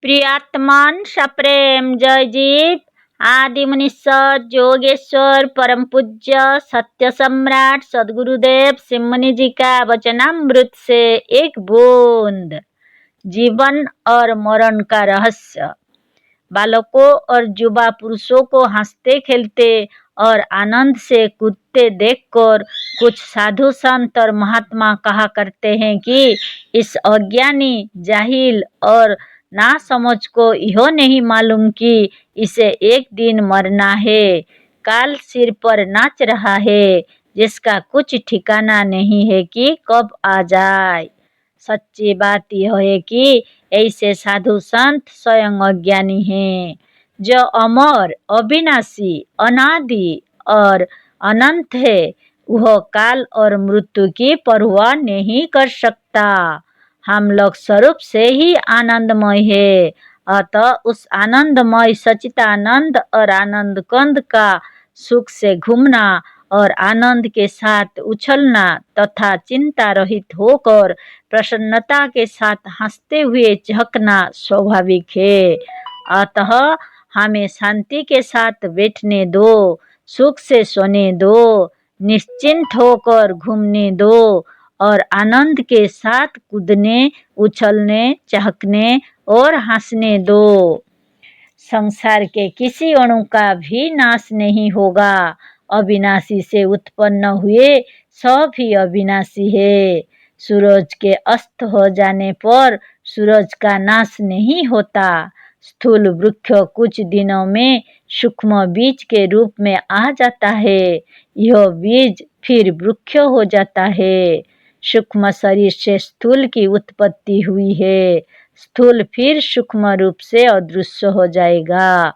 प्रियात्मन सप्रेम जयजीव आदि मनीश्वर जोगेश्वर परम पूज्य सत्य सम्राट सदगुरुदेव सिमनी जी का वचनामृत से एक बूंद। जीवन और मरण का रहस्य। बालकों और युवा पुरुषों को हंसते खेलते और आनंद से कूदते देखकर कुछ साधु संत और महात्मा कहा करते हैं कि इस अज्ञानी जाहिल और ना समझ को यह नहीं मालूम कि इसे एक दिन मरना है। काल सिर पर नाच रहा है जिसका कुछ ठिकाना नहीं है कि कब आ जाए। सच्ची बात यह है कि ऐसे साधु संत स्वयं अज्ञानी हैं। जो अमर अविनाशी अनादि और अनंत है वह काल और मृत्यु की परवाह नहीं कर सकता। हम लोग स्वरूप से ही आनंदमय है, अतः उस आनंदमय सच्चिदानंद और आनंद कंद का सुख से घूमना और आनंद के साथ उछलना तथा चिंता रहित होकर प्रसन्नता के साथ हंसते हुए चहकना स्वाभाविक है। अतः हमें शांति के साथ बैठने दो, सुख से सोने दो, निश्चिंत होकर घूमने दो और आनंद के साथ कूदने उछलने चहकने और हंसने दो। संसार के किसी अणु का भी नाश नहीं होगा। अविनाशी से उत्पन्न हुए सब ही अविनाशी है। सूरज के अस्त हो जाने पर सूरज का नाश नहीं होता। स्थूल वृक्ष कुछ दिनों में सूक्ष्म बीज के रूप में आ जाता है। यह बीज फिर वृक्ष हो जाता है। सूक्ष्म शरीर से स्थूल की उत्पत्ति हुई है। स्थूल फिर सूक्ष्म रूप से अदृश्य हो जाएगा।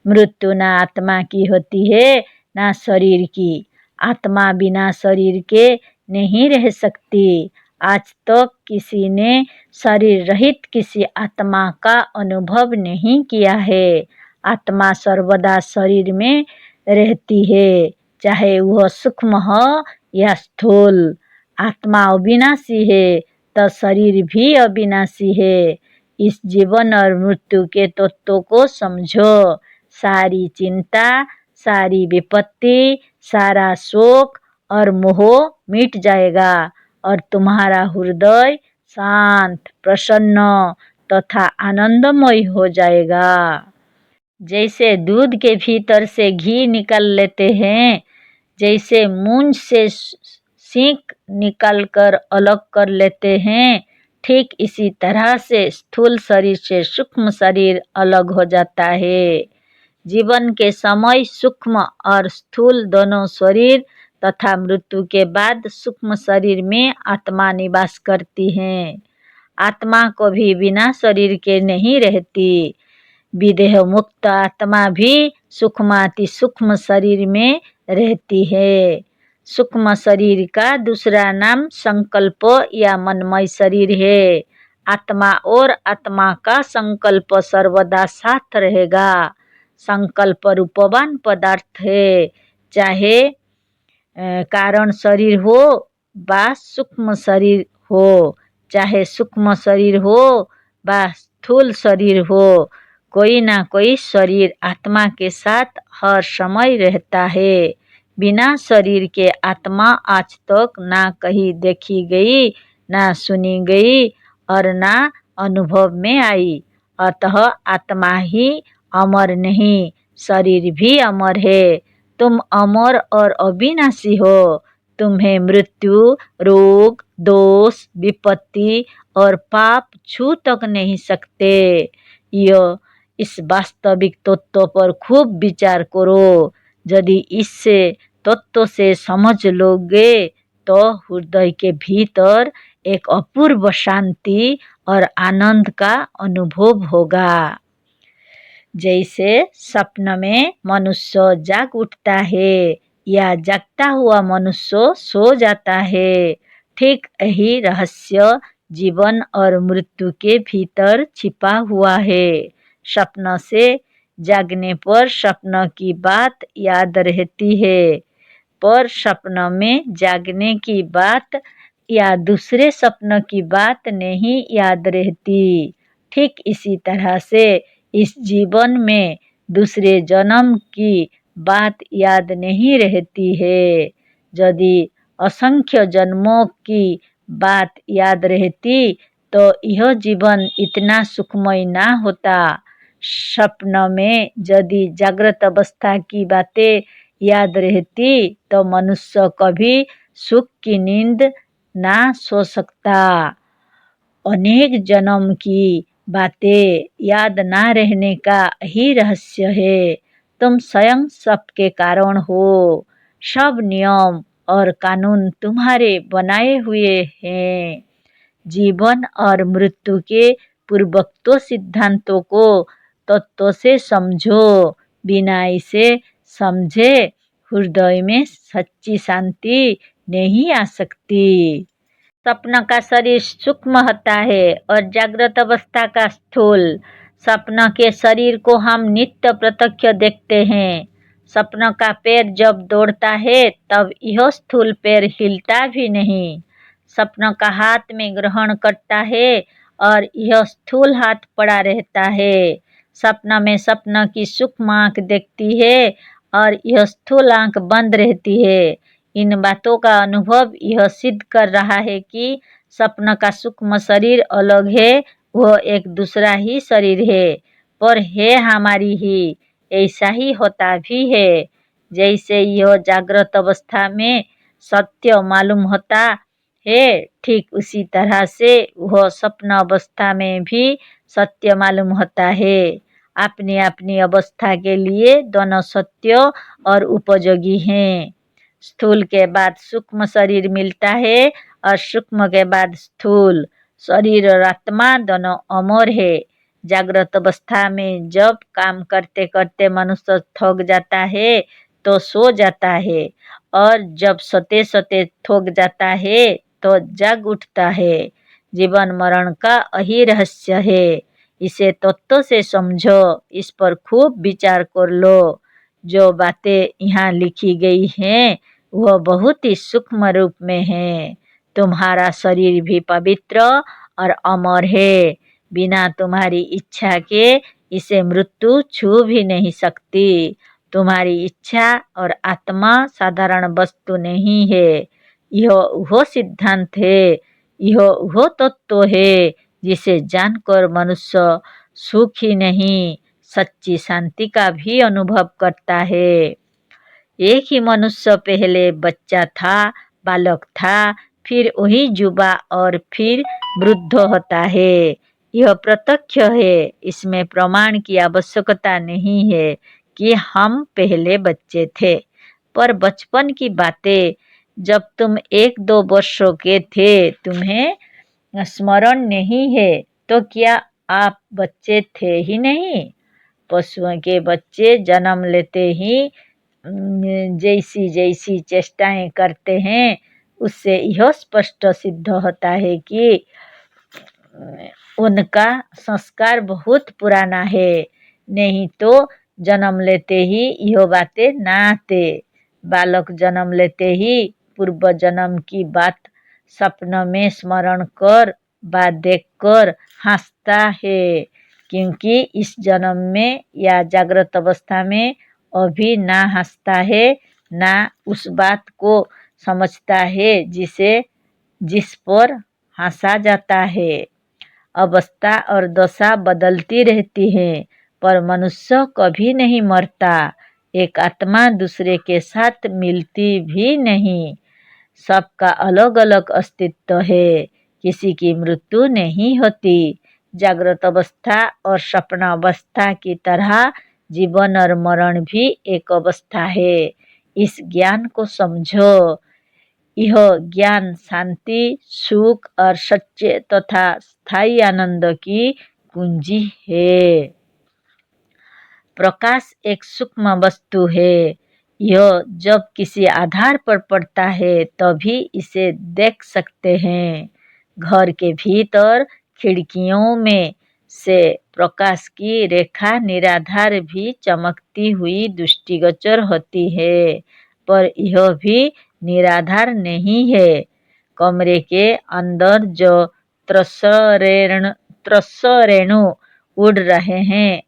मृत्यु ना आत्मा की होती है ना शरीर की। आत्मा बिना शरीर के नहीं रह सकती। आज तक किसी ने शरीर रहित किसी आत्मा का अनुभव नहीं किया है। आत्मा सर्वदा शरीर में रहती है, चाहे वह सूक्ष्म हो या स्थूल। आत्मा अविनाशी है तो शरीर भी अविनाशी है। इस जीवन और मृत्यु के तत्वों को समझो। सारी चिंता, सारी विपत्ति, सारा शोक और मोह मिट जाएगा और तुम्हारा हृदय शांत, प्रसन्न तथा आनंदमय हो जाएगा। जैसे दूध के भीतर से घी निकाल लेते हैं, जैसे मूंज से सींक निकाल कर अलग कर लेते हैं, ठीक इसी तरह से स्थूल शरीर से सूक्ष्म शरीर अलग हो जाता है। जीवन के समय सूक्ष्म और स्थूल दोनों शरीर तथा मृत्यु के बाद सूक्ष्म शरीर में आत्मा निवास करती है। आत्मा को भी बिना शरीर के नहीं रहती। विदेह मुक्त आत्मा भी सूक्ष्माति सूक्ष्म शरीर में रहती है। सूक्ष्म शरीर का दूसरा नाम संकल्प या मनमय शरीर है। आत्मा और आत्मा का संकल्प सर्वदा साथ रहेगा। संकल्प रूपवान पदार्थ है, चाहे कारण शरीर हो वा सूक्ष्म शरीर हो, चाहे सूक्ष्म शरीर हो वा स्थूल शरीर हो। कोई ना कोई शरीर आत्मा के साथ हर समय रहता है। बिना शरीर के आत्मा आज तक ना कहीं देखी गई, ना सुनी गई और ना अनुभव में आई। अतः आत्मा ही अमर नहीं, शरीर भी अमर है। तुम अमर और अविनाशी हो। तुम्हें मृत्यु, रोग, दोष, विपत्ति और पाप छू तक नहीं सकते। इस वास्तविक तत्व पर खूब विचार करो। यदि इससे तत्व से समझ लोगे तो हृदय के भीतर एक अपूर्व शांति और आनंद का अनुभव होगा। जैसे सपन में मनुष्य जाग उठता है या जागता हुआ मनुष्य सो जाता है, ठीक यही रहस्य जीवन और मृत्यु के भीतर छिपा हुआ है। सपन से जागने पर सपन की बात याद रहती है, पर सपन में जागने की बात या दूसरे सपन की बात नहीं याद रहती। ठीक इसी तरह से इस जीवन में दूसरे जन्म की बात याद नहीं रहती है। यदि असंख्य जन्मों की बात याद रहती तो यह जीवन इतना सुखमय ना होता। स्वप्न में यदि जागृत अवस्था की बातें याद रहती तो मनुष्य कभी सुख की नींद ना सो सकता। अनेक जन्म की बातें याद ना रहने का ही रहस्य है। तुम स्वयं सबके कारण हो। सब नियम और कानून तुम्हारे बनाए हुए हैं। जीवन और मृत्यु के पूर्वोक्त सिद्धांतों को तत्व से समझो। बिना इसे समझे हृदय में सच्ची शांति नहीं आ सकती। स्वप्न का शरीर सूक्ष्म होता है और जागृत अवस्था का स्थूल। स्वप्न के शरीर को हम नित्य प्रत्यक्ष देखते हैं। स्वप्न का पैर जब दौड़ता है तब यह स्थूल पैर हिलता भी नहीं। स्वप्न का हाथ में ग्रहण करता है और यह स्थूल हाथ पड़ा रहता है। स्वप्न में स्वप्न की सूक्ष्म आंख देखती है और यह स्थूल आंख बंद रहती है। इन बातों का अनुभव यह सिद्ध कर रहा है कि स्वप्न का सूक्ष्म शरीर अलग है, वह एक दूसरा ही शरीर है, पर है हमारी ही। ऐसा ही होता भी है। जैसे यह जागृत अवस्था में सत्य मालूम होता है, ठीक उसी तरह से वह स्वप्न अवस्था में भी सत्य मालूम होता है। अपनी अपनी अवस्था के लिए दोनों सत्य और उपयोगी हैं। स्थूल के बाद सूक्ष्म शरीर मिलता है और सूक्ष्म के बाद स्थूल। शरीर और आत्मा दोनों अमर है। जागृत अवस्था में जब काम करते करते मनुष्य थक जाता है तो सो जाता है, और जब सोते सोते थक जाता है तो जाग उठता है। जीवन मरण का यही रहस्य है। इसे तत्व से समझो, इस पर खूब विचार कर लो। जो बातें यहाँ लिखी गई हैं वह बहुत ही सूक्ष्म रूप में है। तुम्हारा शरीर भी पवित्र और अमर है। बिना तुम्हारी इच्छा के इसे मृत्यु छू भी नहीं सकती। तुम्हारी इच्छा और आत्मा साधारण वस्तु नहीं है। यह वह सिद्धांत है, यह वह तत्व है जिसे जानकर मनुष्य सुख ही नहीं सच्ची शांति का भी अनुभव करता है। एक ही मनुष्य पहले बच्चा था, बालक था, फिर वही युवा और फिर वृद्ध होता है। यह प्रत्यक्ष है। इसमें प्रमाण की आवश्यकता नहीं है कि हम पहले बच्चे थे। पर बचपन की बातें, जब तुम 1-2 वर्षों के थे, तुम्हें स्मरण नहीं है तो क्या आप बच्चे थे ही नहीं? पशुओं के बच्चे जन्म लेते ही जैसी जैसी चेष्टाएं करते हैं, उससे यह स्पष्ट सिद्ध होता है कि उनका संस्कार बहुत पुराना है। नहीं तो जन्म लेते ही यह बातें ना आते। बालक जन्म लेते ही पूर्व जन्म की बात सपन में स्मरण कर बात देखकर हंसता है, क्योंकि इस जन्म में या जागृत अवस्था में अभी ना हंसता है, ना उस बात को समझता है जिस पर हंसा जाता है। अवस्था और दशा बदलती रहती है, पर मनुष्य कभी नहीं मरता। एक आत्मा दूसरे के साथ मिलती भी नहीं। सबका अलग अलग अस्तित्व है, किसी की मृत्यु नहीं होती। जागृत अवस्था और स्वप्न अवस्था की तरह जीवन और मरण भी एक अवस्था है। इस ज्ञान को समझो। यह ज्ञान शांति, सुख और सच्चे तथा स्थायी आनंद की कुंजी है। प्रकाश एक सूक्ष्म वस्तु है। यह जब किसी आधार पर पड़ता है तभी इसे देख सकते हैं। घर के भीतर खिड़कियों में से प्रकाश की रेखा निराधार भी चमकती हुई दृष्टिगोचर होती है, पर यह भी निराधार नहीं है। कमरे के अंदर जो नक्षत्र रेणु उड़ रहे हैं,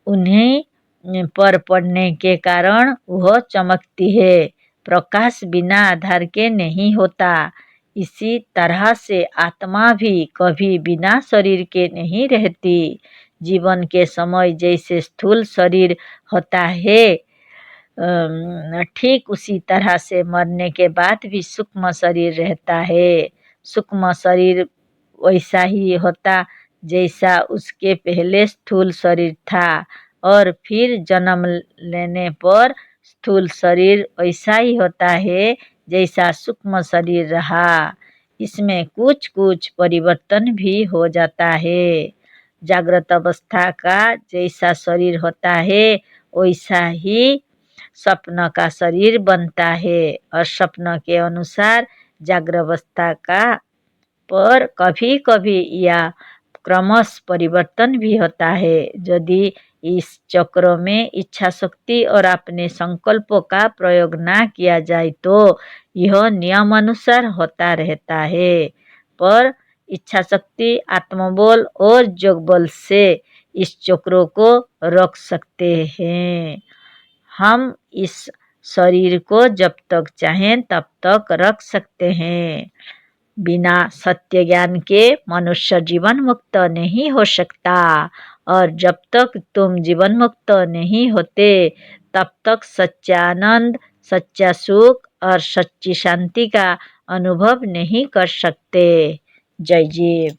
उन्हीं पर पड़ने के कारण वह चमकती है। प्रकाश बिना आधार के नहीं होता। इसी तरह से आत्मा भी कभी बिना शरीर के नहीं रहती। जीवन के समय जैसे स्थूल शरीर होता है, ठीक उसी तरह से मरने के बाद भी सूक्ष्म शरीर रहता है। सूक्ष्म शरीर वैसा ही होता जैसा उसके पहले स्थूल शरीर था, और फिर जन्म लेने पर स्थूल शरीर वैसा ही होता है जैसा सूक्ष्म शरीर रहा। इसमें कुछ कुछ परिवर्तन भी हो जाता है। जागृत अवस्था का जैसा शरीर होता है वैसा ही स्वप्न का शरीर बनता है, और स्वप्न के अनुसार जागृत अवस्था का पर कभी कभी या क्रमश परिवर्तन भी होता है। यदि इस चक्र में इच्छा शक्ति और अपने संकल्पों का प्रयोग ना किया जाए तो यह नियम अनुसार होता रहता है। पर इच्छा शक्ति, आत्मबल और योग बल से इस चक्रों को रोक सकते हैं। हम इस शरीर को जब तक चाहें तब तक रख सकते हैं। बिना सत्य ज्ञान के मनुष्य जीवन मुक्त नहीं हो सकता, और जब तक तुम जीवन मुक्त नहीं होते तब तक सच्चा आनंद, सच्चा सुख और सच्ची शांति का अनुभव नहीं कर सकते। जय जीव।